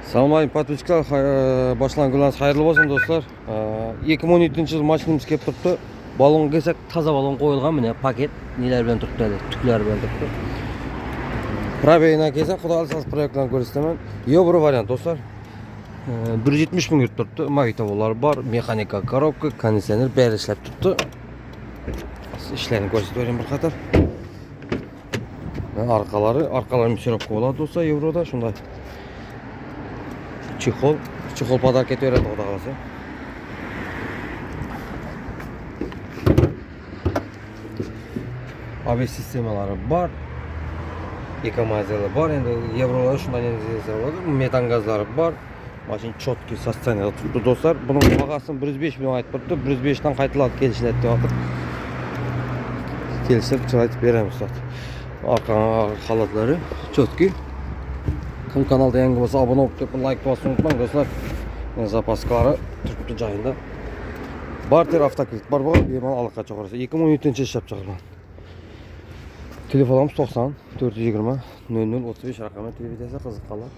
Assalomu alaykum подписчиклар, boshlang'ingiz xayrli bo'lsin do'stlar. 2017-yil mashinamiz kelib turibdi. Balon kelsak, toza balon qo'yilgan, mana paket nelar bilan turibdi, tuklar bilan turibdi. Probeyna kelsa, xudo xolasa proyektlarni ko'rsataman. Yevro variant do'stlar. 170 ming turibdi. Magitovollar bor, mexanika korobka, konditsioner bari ishlab turibdi. Ishlarini ko'rsatib beraman bir qator. Arqalari misyonobka bo'ladi do'stlar, yevroda shunday. Чехол подарок etaveradi xudo xolasa. ABS sistemalari bor. Ekomodellar bor. Endi yevrolar shunday bo'ladi. Metan gazlari bor. Mashina cho'tki sostaniyada turibdi do'stlar. Buning bahosini 105 million aytib turibdi. 105 dan qaytiladi kelishiladi deyapti. Kelishib aytib beramiz do'stlar. Orqa holatlari cho'tki. Kim kanalda yangi bo'lsa obuna bo'lib, like bosishni unutmang do'stlar. Zapaskari turibdi joyida. Barter avtokredit bor bo'lib, bemalol aloqa chiqarasiz. 2017-yil ishlab chiqarilgan. Telefonimiz 90 420 0035 raqamga televiziyasi qiziqqanlar.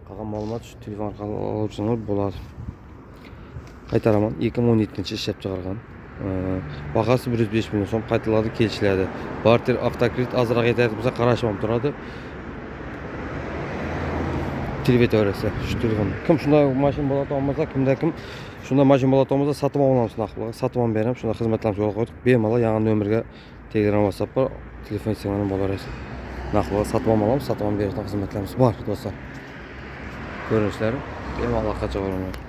Qolgan ma'lumot shu telefon orqali oluvchilar bo'ladi. Qaytaraman, 2017-yil ishlab chiqarilgan. Bahasi 105 million so'm qaytiladi, kelishiladi. Barter avtokredit azroq yetadi bo'lsa qarashib ham turadi. Televiziyorasi shu telefon. Kim shunday mashina bo'lata olmasa, kim shunday mashina bo'lata olmasa sotib olamiz naqd. Sotib ham beramiz. Shunday xizmatlarimiz yo'l qo'ydik. Bemalol yangi nomerga Telegram, WhatsApp bor. Telefon isteganlar bo'laverasiz. Naqd sotib olamiz, sotib ham berishdan xizmatlarimiz bor do'stlar. Ko'rinishlari bemalol aloqa chiqaraman.